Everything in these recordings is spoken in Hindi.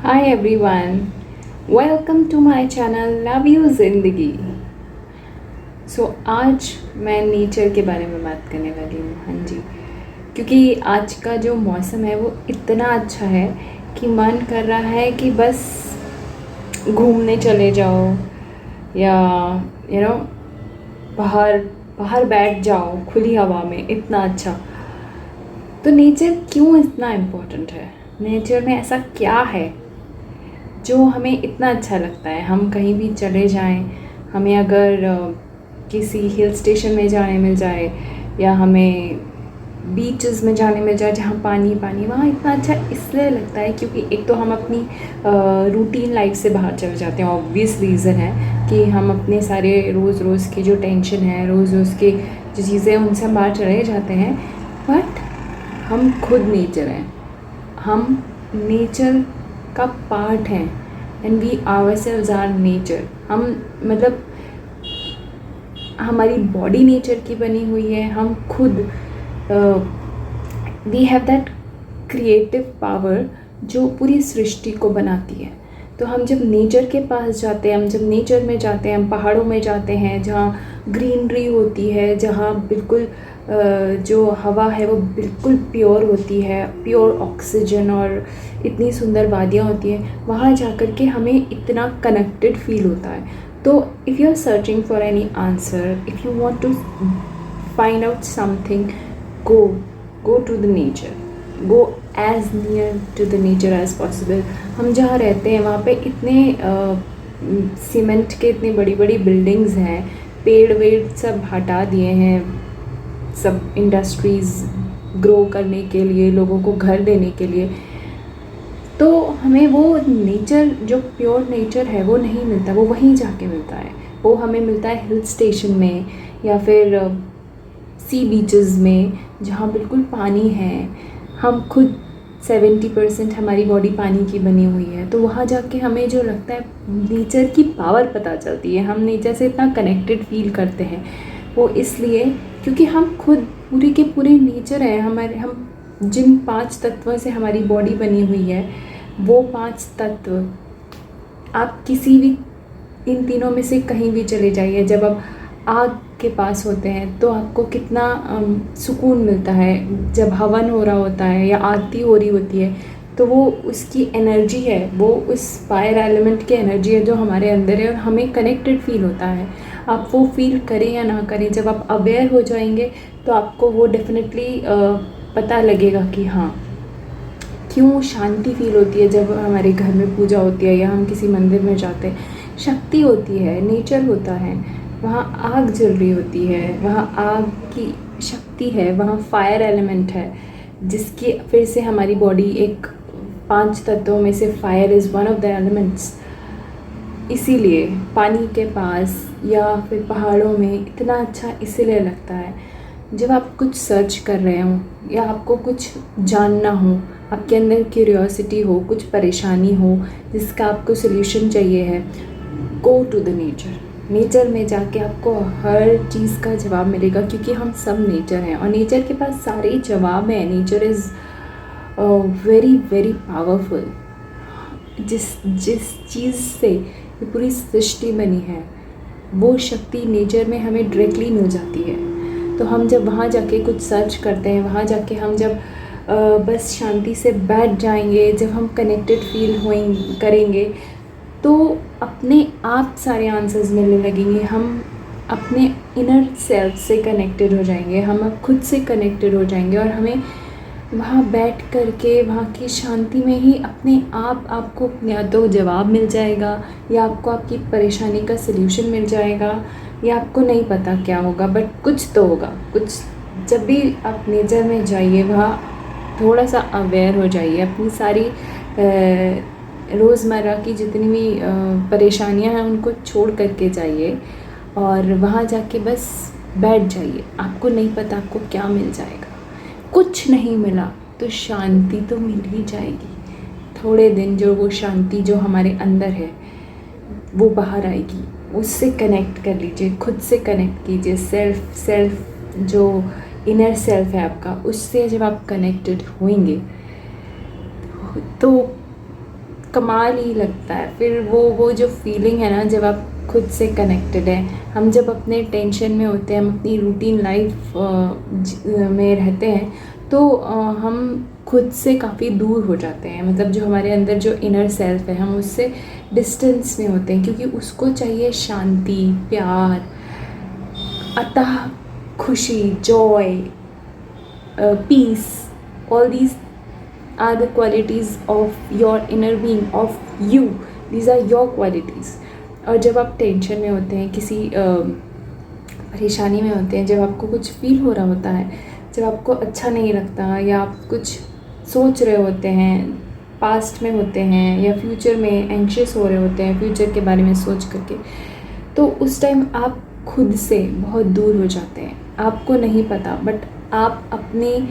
Hi everyone, welcome to my channel love you ज़िंदगी। आज मैं नेचर के बारे में बात करने वाली हूँ। हाँ जी, क्योंकि आज का जो मौसम है वो इतना अच्छा है कि मन कर रहा है कि बस घूमने चले जाओ या यू नो बाहर बाहर बैठ जाओ खुली हवा में। इतना अच्छा तो नेचर क्यों इतना इम्पोर्टेंट है? नेचर में ऐसा क्या है जो हमें इतना अच्छा लगता है? हम कहीं भी चले जाएं, हमें अगर किसी हिल स्टेशन में जाने मिल जाए या हमें बीचेस में जाने मिल जाए जहाँ पानी पानी, वहाँ इतना अच्छा इसलिए लगता है क्योंकि एक तो हम अपनी रूटीन लाइफ से बाहर चले जाते हैं। ऑब्वियस रीज़न है कि हम अपने सारे रोज़ रोज़ की जो टेंशन है, रोज़ रोज़ की जो चीज़ें उनसे हम बाहर चले जाते हैं। बट हम खुद नेचर हैं, हम नेचर का पार्ट हैं and we ourselves are nature. हम मतलब हमारी बॉडी नेचर की बनी हुई है। हम खुद we have that creative power जो पूरी सृष्टि को बनाती है। तो हम जब नेचर के पास जाते हैं, हम जब नेचर में जाते हैं, हम पहाड़ों में जाते हैं जहाँ ग्रीनरी होती है, जहाँ बिल्कुल जो हवा है वो बिल्कुल प्योर होती है, प्योर ऑक्सीजन, और इतनी सुंदर वादियाँ होती हैं, वहाँ जाकर के हमें इतना कनेक्टेड फील होता है। तो if you are searching for any answer, if you want to find out something, go to the nature, go as near to the nature as possible। हम जहाँ रहते हैं वहाँ पे इतने सीमेंट के इतनी बड़ी बड़ी बिल्डिंग्स हैं, पेड़ वेड़ सब हटा दिए हैं, सब इंडस्ट्रीज़ ग्रो करने के लिए, लोगों को घर देने के लिए। तो हमें वो नेचर, जो प्योर नेचर है, वो नहीं मिलता, वो वहीं जाके मिलता है। वो हमें मिलता है हिल स्टेशन में या फिर सी बीचेस में जहाँ बिल्कुल पानी है। हम खुद 70% हमारी बॉडी पानी की बनी हुई है। तो वहाँ जाके हमें जो लगता है, नेचर की पावर पता चलती है। हम नेचर से इतना कनेक्टेड फील करते हैं, वो इसलिए क्योंकि हम खुद पूरे के पूरे नेचर हैं। हम जिन 5 तत्वों से हमारी बॉडी बनी हुई है, वो 5 तत्व आप किसी भी इन तीनों में से कहीं भी चले जाइए, जब आप आग के पास होते हैं तो आपको कितना सुकून मिलता है। जब हवन हो रहा होता है या आरती हो रही होती है, तो वो उसकी एनर्जी है, वो उस फायर एलिमेंट की एनर्जी है जो हमारे अंदर है, और हमें कनेक्टेड फील होता है। आप वो फील करें या ना करें, जब आप अवेयर हो जाएंगे तो आपको वो डेफिनेटली पता लगेगा कि हाँ, क्यों शांति फील होती है जब हमारे घर में पूजा होती है या हम किसी मंदिर में जाते हैं। शक्ति होती है, नेचर होता है, वहाँ आग जल रही होती है, वहाँ आग की शक्ति है, वहाँ फायर एलिमेंट है, जिसकी फिर से हमारी बॉडी एक 5 तत्वों में से fire is one of the elements. इसीलिए पानी के पास या फिर पहाड़ों में इतना अच्छा इसीलिए लगता है। जब आप कुछ सर्च कर रहे हो या आपको कुछ जानना हो, आपके अंदर क्यूरियोसिटी हो, कुछ परेशानी हो जिसका आपको सोल्यूशन चाहिए है, go to the nature. Nature में जाके आपको हर चीज़ का जवाब मिलेगा, क्योंकि हम सब नेचर हैं और नेचर के पास सारे जवाब हैं। Nature is very very powerful. जिस जिस चीज़ से ये पूरी सृष्टि बनी है, वो शक्ति नेचर में हमें डायरेक्टली मिल जाती है। तो हम जब वहाँ जाके कुछ सर्च करते हैं, वहाँ जाके हम जब बस शांति से बैठ जाएंगे, जब हम कनेक्टेड फील करेंगे, तो अपने आप सारे आंसर्स मिलने लगेंगे। हम अपने इनर सेल्फ से कनेक्टेड हो जाएंगे, हम अब खुद से कनेक्टेड हो जाएंगे, और हमें वहाँ बैठ कर के वहाँ की शांति में ही अपने आप आपको या तो जवाब मिल जाएगा, या आपको आपकी परेशानी का सल्यूशन मिल जाएगा, या आपको नहीं पता क्या होगा, बट कुछ तो होगा। कुछ जब भी आप नेचर में जाइए, वहाँ थोड़ा सा अवेयर हो जाइए, अपनी सारी रोज़मर्रा की जितनी भी परेशानियां हैं उनको छोड़ करके जाइए, और वहाँ जाके बस बैठ जाइए। आपको नहीं पता आपको क्या मिल जाएगा। कुछ नहीं मिला तो शांति तो मिल ही जाएगी। थोड़े दिन जो वो शांति जो हमारे अंदर है वो बाहर आएगी। उससे कनेक्ट कर लीजिए, खुद से कनेक्ट कीजिए। सेल्फ जो इनर सेल्फ है आपका, उससे जब आप कनेक्टेड होंगे तो कमाल ही लगता है। फिर वो जो फीलिंग है ना, जब आप खुद से कनेक्टेड है। हम जब अपने टेंशन में होते हैं, हम अपनी रूटीन लाइफ में रहते हैं, तो हम खुद से काफ़ी दूर हो जाते हैं। मतलब जो हमारे अंदर जो इनर सेल्फ है, हम उससे डिस्टेंस में होते हैं, क्योंकि उसको चाहिए शांति, प्यार, अतः खुशी, joy, peace. All these are the qualities of your inner being, of you. These are your qualities. और जब आप टेंशन में होते हैं, किसी परेशानी में होते हैं, जब आपको कुछ फील हो रहा होता है, जब आपको अच्छा नहीं लगता, या आप कुछ सोच रहे होते हैं, पास्ट में होते हैं या फ्यूचर में एंग्शियस हो रहे होते हैं फ्यूचर के बारे में सोच करके, तो उस टाइम आप खुद से बहुत दूर हो जाते हैं। आपको नहीं पता, बट आप अपनी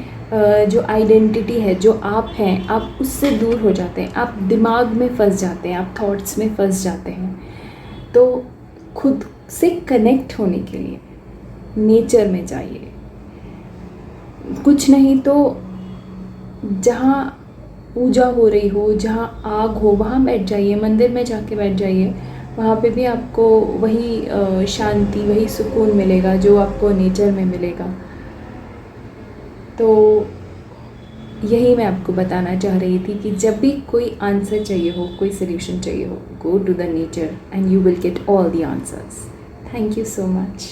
जो आइडेंटिटी है, जो आप हैं, आप उससे दूर हो जाते हैं। आप दिमाग में फंस जाते हैं, आप थॉट्स में फंस जाते हैं। तो खुद से कनेक्ट होने के लिए नेचर में जाइए। कुछ नहीं तो जहाँ पूजा हो रही हो, जहाँ आग हो, वहाँ बैठ जाइए, मंदिर में जाके बैठ जाइए। वहाँ पे भी आपको वही शांति, वही सुकून मिलेगा जो आपको नेचर में मिलेगा। तो यही मैं आपको बताना चाह रही थी कि जब भी कोई आंसर चाहिए हो, कोई सल्यूशन चाहिए हो, go to the nature and you will get all the answers. Thank you so much.